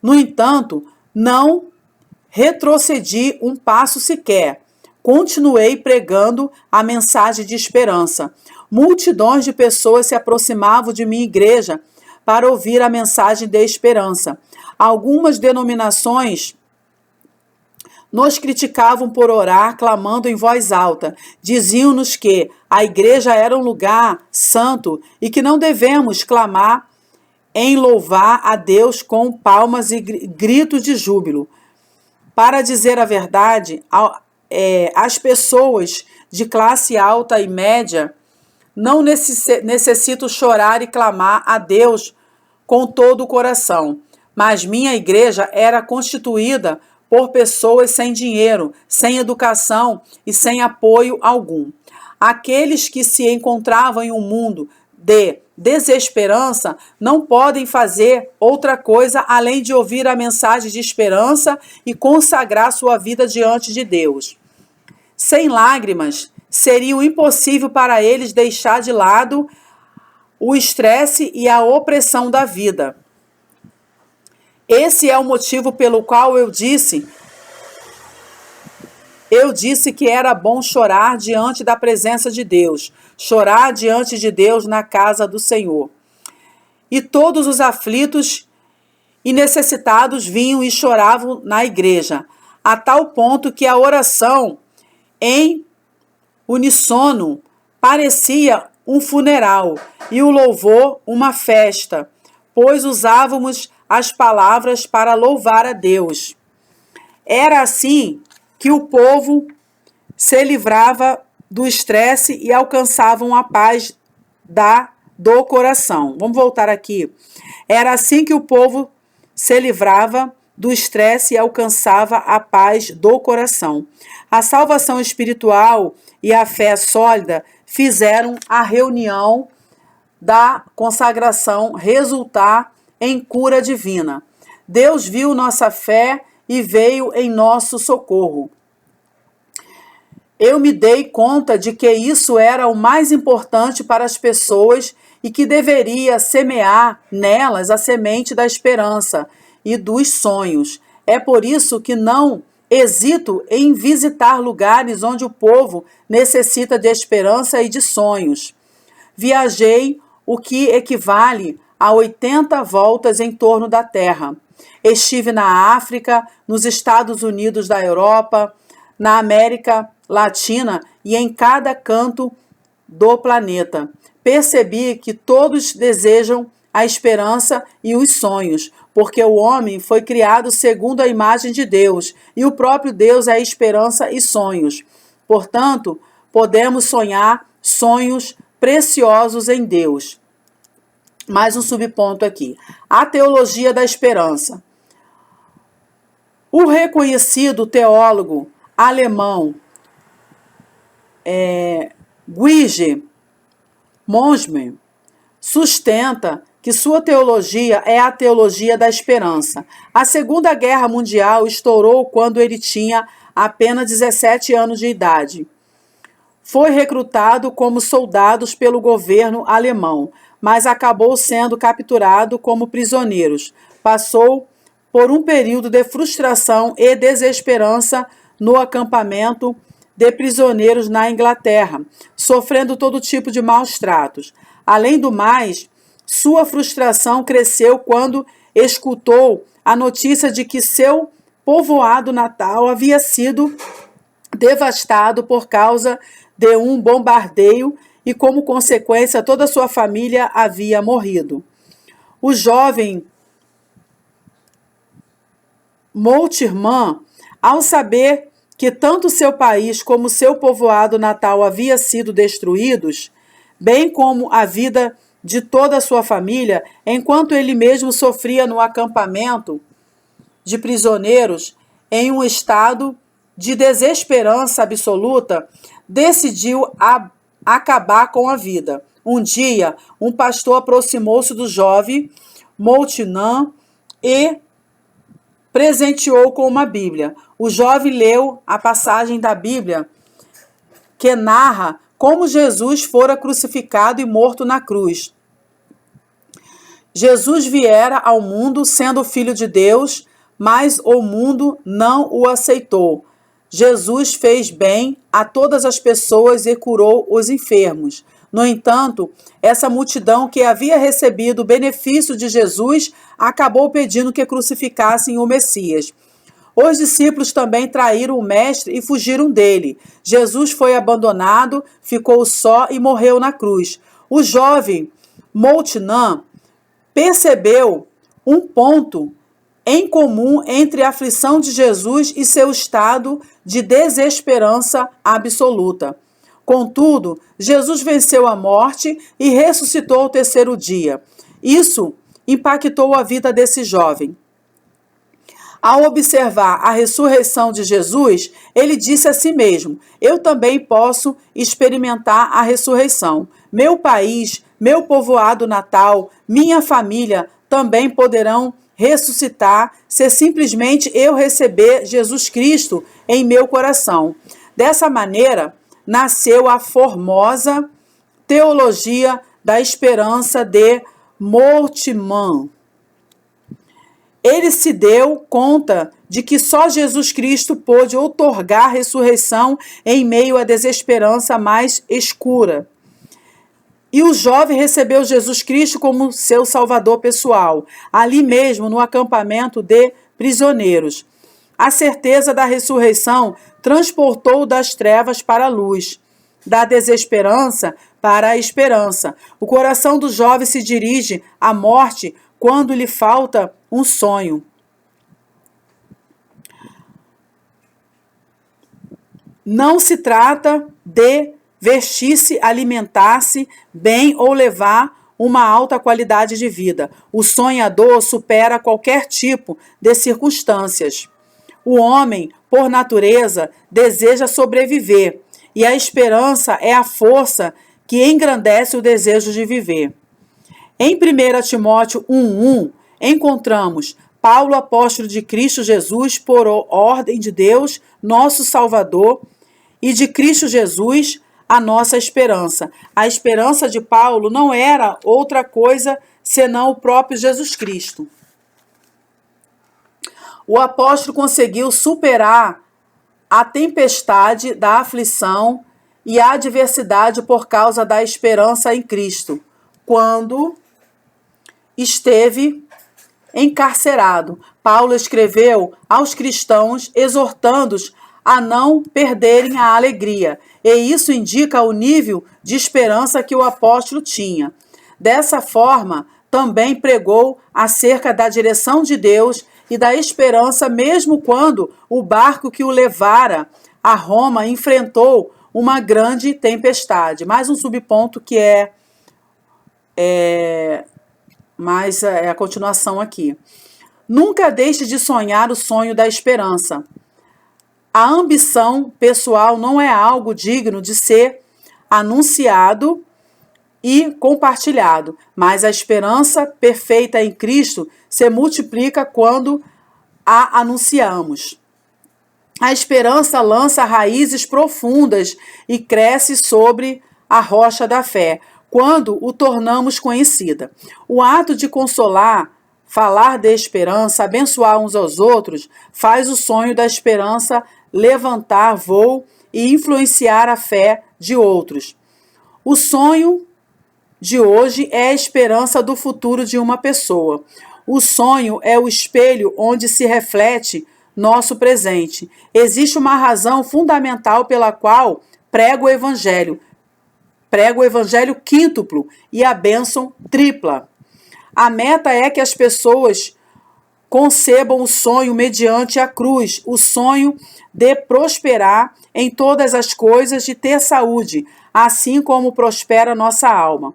No entanto, não retrocedi um passo sequer. Continuei pregando a mensagem de esperança. Multidões de pessoas se aproximavam de minha igreja para ouvir a mensagem de esperança. Algumas denominações nos criticavam por orar, clamando em voz alta. Diziam-nos que a igreja era um lugar santo e que não devemos clamar em louvar a Deus com palmas e gritos de júbilo. Para dizer a verdade, as pessoas de classe alta e média não necessitam chorar e clamar a Deus com todo o coração. Mas minha igreja era constituída por pessoas sem dinheiro, sem educação e sem apoio algum. Aqueles que se encontravam em um mundo de desesperança não podem fazer outra coisa além de ouvir a mensagem de esperança e consagrar sua vida diante de Deus. Sem lágrimas, seria impossível para eles deixar de lado o estresse e a opressão da vida. Esse é o motivo pelo qual eu disse que era bom chorar diante da presença de Deus, chorar diante de Deus na casa do Senhor. E todos os aflitos e necessitados vinham e choravam na igreja, a tal ponto que a oração em uníssono parecia um funeral e o louvor uma festa, pois usávamos as palavras para louvar a Deus. Era assim que o povo se livrava do estresse e alcançavam a paz do coração. Vamos voltar aqui. Era assim que o povo se livrava do estresse e alcançava a paz do coração. A salvação espiritual e a fé sólida fizeram a reunião da consagração resultar em cura divina. Deus viu nossa fé e veio em nosso socorro. Eu me dei conta de que isso era o mais importante para as pessoas e que deveria semear nelas a semente da esperança e dos sonhos. É por isso que não hesito em visitar lugares onde o povo necessita de esperança e de sonhos. Viajei o que equivale a 80 voltas em torno da Terra. Estive na África, nos Estados Unidos da Europa, na América Latina e em cada canto do planeta. Percebi que todos desejam a esperança e os sonhos, porque o homem foi criado segundo a imagem de Deus, e o próprio Deus é esperança e sonhos. Portanto, podemos sonhar sonhos preciosos em Deus. Mais um subponto aqui. A teologia da esperança. O reconhecido teólogo alemão Guige Monsmer sustenta que sua teologia é a teologia da esperança. A Segunda Guerra Mundial estourou quando ele tinha apenas 17 anos de idade. Foi recrutado como soldados pelo governo alemão, mas acabou sendo capturado como prisioneiros. Passou por um período de frustração e desesperança no acampamento de prisioneiros na Inglaterra, sofrendo todo tipo de maus tratos. Além do mais, sua frustração cresceu quando escutou a notícia de que seu povoado natal havia sido devastado por causa de um bombardeio e, como consequência, toda a sua família havia morrido. O jovem Moltmann, ao saber que tanto seu país como seu povoado natal havia sido destruídos, bem como a vida de toda a sua família, enquanto ele mesmo sofria no acampamento de prisioneiros em um estado de desesperança absoluta, decidiu acabar com a vida. Um dia, um pastor aproximou-se do jovem Moltmann e presenteou com uma Bíblia. O jovem leu a passagem da Bíblia que narra como Jesus fora crucificado e morto na cruz. Jesus viera ao mundo sendo filho de Deus, mas o mundo não o aceitou. Jesus fez bem a todas as pessoas e curou os enfermos. No entanto, essa multidão que havia recebido o benefício de Jesus acabou pedindo que crucificassem o Messias. Os discípulos também traíram o mestre e fugiram dele. Jesus foi abandonado, ficou só e morreu na cruz. O jovem Moltmann percebeu um ponto em comum entre a aflição de Jesus e seu estado de desesperança absoluta. Contudo, Jesus venceu a morte e ressuscitou ao terceiro dia. Isso impactou a vida desse jovem. Ao observar a ressurreição de Jesus, ele disse a si mesmo: eu também posso experimentar a ressurreição. Meu país, meu povoado natal, minha família também poderão ressuscitar se simplesmente eu receber Jesus Cristo em meu coração. Dessa maneira, nasceu a formosa teologia da esperança de Moltmann. Ele se deu conta de que só Jesus Cristo pôde outorgar ressurreição em meio à desesperança mais escura. E o jovem recebeu Jesus Cristo como seu salvador pessoal, ali mesmo no acampamento de prisioneiros. A certeza da ressurreição transportou das trevas para a luz, da desesperança para a esperança. O coração do jovem se dirige à morte quando lhe falta um sonho. Não se trata de vestir-se, alimentar-se bem ou levar uma alta qualidade de vida. O sonhador supera qualquer tipo de circunstâncias. O homem, por natureza, deseja sobreviver, e a esperança é a força que engrandece o desejo de viver. Em 1 Timóteo 1,1, encontramos Paulo, apóstolo de Cristo Jesus, por ordem de Deus, nosso Salvador, e de Cristo Jesus, a nossa esperança. A esperança de Paulo não era outra coisa senão o próprio Jesus Cristo. O apóstolo conseguiu superar a tempestade da aflição e a adversidade por causa da esperança em Cristo, quando esteve encarcerado. Paulo escreveu aos cristãos, exortando-os a não perderem a alegria, e isso indica o nível de esperança que o apóstolo tinha. Dessa forma, também pregou acerca da direção de Deus e da esperança, mesmo quando o barco que o levara a Roma enfrentou uma grande tempestade. Mais um subponto que é a continuação aqui. Nunca deixe de sonhar o sonho da esperança. A ambição pessoal não é algo digno de ser anunciado e compartilhado, mas a esperança perfeita em Cristo se multiplica quando a anunciamos. A esperança lança raízes profundas e cresce sobre a rocha da fé, quando o tornamos conhecida. O ato de consolar, falar de esperança, abençoar uns aos outros, faz o sonho da esperança levantar voo e influenciar a fé de outros. O sonho de hoje é a esperança do futuro de uma pessoa. O sonho é o espelho onde se reflete nosso presente. Existe uma razão fundamental pela qual prego o evangelho. Prego o evangelho quíntuplo e a bênção tripla. A meta é que as pessoas concebam o sonho mediante a cruz, o sonho de prosperar em todas as coisas, de ter saúde, assim como prospera nossa alma.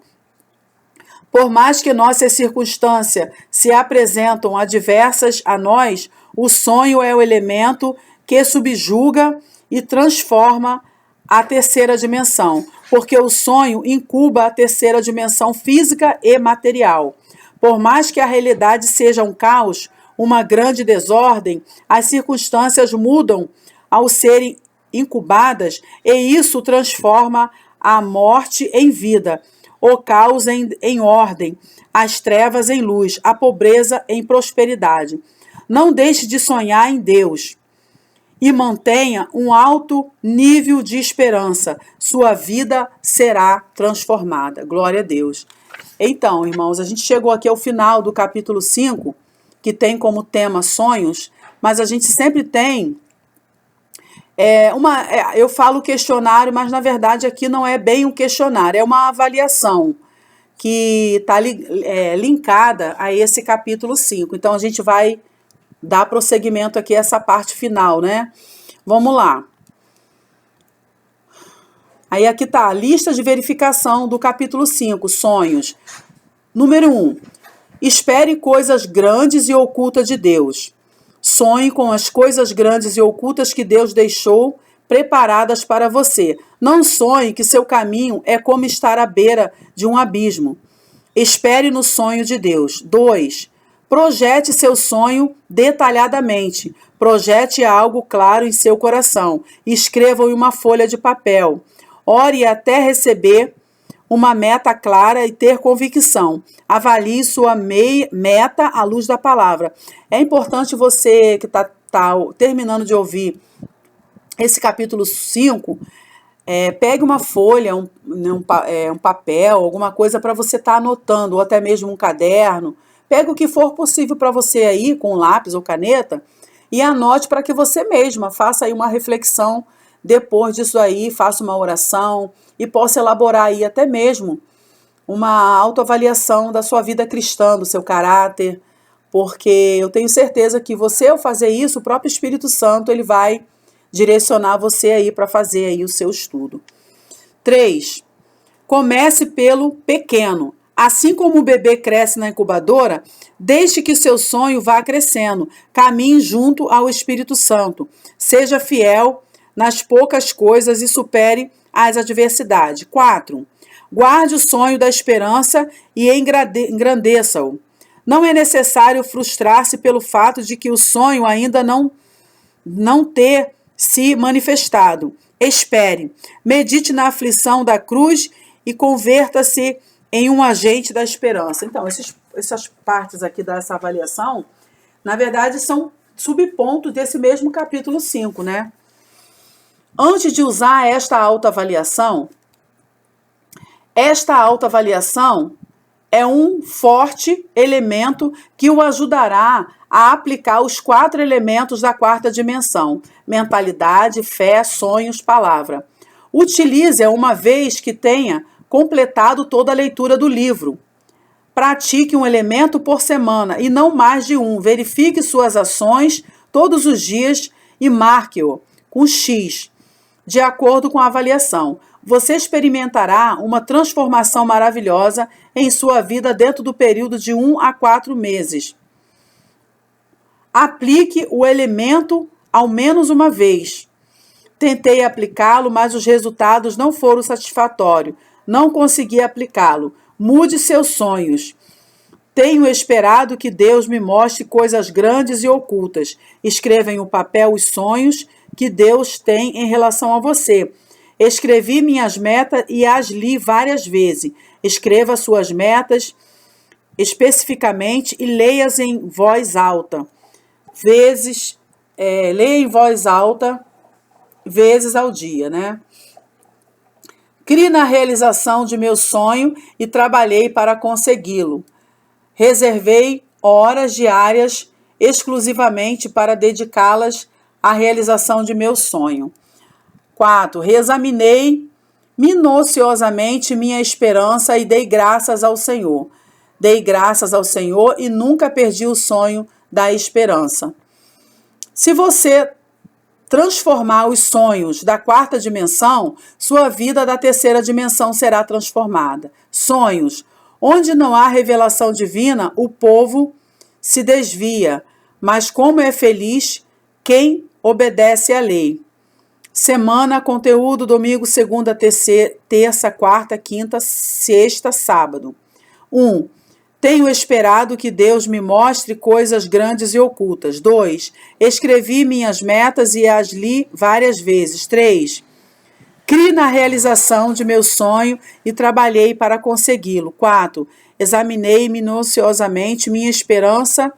Por mais que nossas circunstâncias se apresentam adversas a nós, o sonho é o elemento que subjuga e transforma a terceira dimensão, porque o sonho incuba a terceira dimensão física e material. Por mais que a realidade seja um caos, uma grande desordem, as circunstâncias mudam ao serem incubadas, e isso transforma a morte em vida, o caos em ordem, as trevas em luz, a pobreza em prosperidade. Não deixe de sonhar em Deus e mantenha um alto nível de esperança. Sua vida será transformada. Glória a Deus. Então, irmãos, a gente chegou aqui ao final do capítulo 5, que tem como tema sonhos, mas a gente sempre tem eu falo questionário, mas na verdade aqui não é bem um questionário, é uma avaliação que está linkada a esse capítulo 5. Então a gente vai dar prosseguimento aqui a essa parte final, né? Vamos lá. Aí aqui está a lista de verificação do capítulo 5, sonhos. Número 1. Espere coisas grandes e ocultas de Deus. Sonhe com as coisas grandes e ocultas que Deus deixou preparadas para você. Não sonhe que seu caminho é como estar à beira de um abismo. Espere no sonho de Deus. 2. Projete seu sonho detalhadamente. Projete algo claro em seu coração. Escreva em uma folha de papel. Ore até receber uma meta clara e ter convicção. Avalie sua meta à luz da palavra. É importante você que está terminando de ouvir esse capítulo 5, pegue uma folha, um papel, alguma coisa para você estar anotando, ou até mesmo um caderno. Pegue o que for possível para você aí, com lápis ou caneta, e anote para que você mesma faça aí uma reflexão depois disso aí, faça uma oração e possa elaborar aí até mesmo uma autoavaliação da sua vida cristã, do seu caráter, porque eu tenho certeza que você, ao fazer isso, o próprio Espírito Santo, ele vai direcionar você aí para fazer aí o seu estudo. 3. Comece pelo pequeno. Assim como o bebê cresce na incubadora, deixe que seu sonho vá crescendo. Caminhe junto ao Espírito Santo. Seja fiel nas poucas coisas e supere as adversidades. 4. Guarde o sonho da esperança e engrandeça-o. Não é necessário frustrar-se pelo fato de que o sonho ainda não ter se manifestado. Espere, medite na aflição da cruz e converta-se em um agente da esperança. Então, essas partes aqui dessa avaliação, na verdade, são subpontos desse mesmo capítulo 5, né? Antes de usar esta autoavaliação é um forte elemento que o ajudará a aplicar os 4 elementos da 4ª dimensão: mentalidade, fé, sonhos, palavra. Utilize-a uma vez que tenha completado toda a leitura do livro. Pratique um elemento por semana e não mais de um. Verifique suas ações todos os dias e marque-o com X, de acordo com a avaliação. Você experimentará uma transformação maravilhosa em sua vida dentro do período de 1 a 4 meses. Aplique o elemento ao menos uma vez. Tentei aplicá-lo, mas os resultados não foram satisfatórios. Não consegui aplicá-lo. Mude seus sonhos. Tenho esperado que Deus me mostre coisas grandes e ocultas. Escreva em um papel os sonhos que Deus tem em relação a você. Escrevi minhas metas e as li várias vezes. Escreva suas metas especificamente e leia-as em voz alta. Leia em voz alta vezes ao dia, né? Crie na realização de meu sonho e trabalhei para consegui-lo. Reservei horas diárias exclusivamente para dedicá-las à realização de meu sonho. 4. Reexaminei minuciosamente minha esperança e dei graças ao Senhor. Dei graças ao Senhor e nunca perdi o sonho da esperança. Se você transformar os sonhos da 4ª dimensão, sua vida da 3ª dimensão será transformada. Sonhos. Onde não há revelação divina, o povo se desvia, mas como é feliz quem obedece à lei. Semana, conteúdo, domingo, segunda, terça, quarta, quinta, sexta, sábado. 1. Tenho esperado que Deus me mostre coisas grandes e ocultas. 2. Escrevi minhas metas e as li várias vezes. 3. Crie na realização de meu sonho e trabalhei para consegui-lo. 4. Examinei minuciosamente minha esperança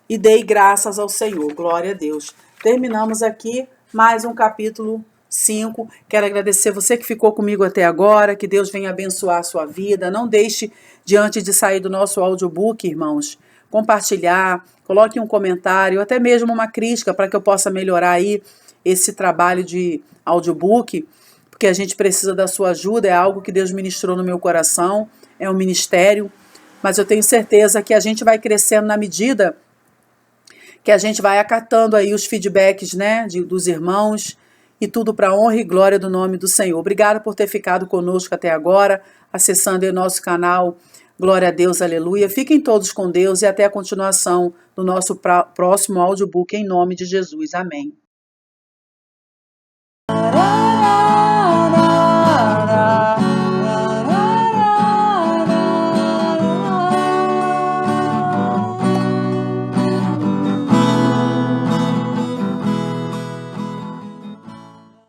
e dei graças ao Senhor. Glória a Deus. Terminamos aqui mais um capítulo 5. Quero agradecer você que ficou comigo até agora, que Deus venha abençoar a sua vida. Não deixe, diante de sair do nosso audiobook, irmãos, compartilhar, coloque um comentário, até mesmo uma crítica para que eu possa melhorar aí esse trabalho de audiobook, porque a gente precisa da sua ajuda, é algo que Deus ministrou no meu coração, é um ministério, mas eu tenho certeza que a gente vai crescendo na medida que a gente vai acatando aí os feedbacks, né, dos irmãos, e tudo para a honra e glória do nome do Senhor. Obrigada por ter ficado conosco até agora, acessando aí o nosso canal. Glória a Deus, aleluia. Fiquem todos com Deus e até a continuação do nosso próximo audiobook, em nome de Jesus. Amém.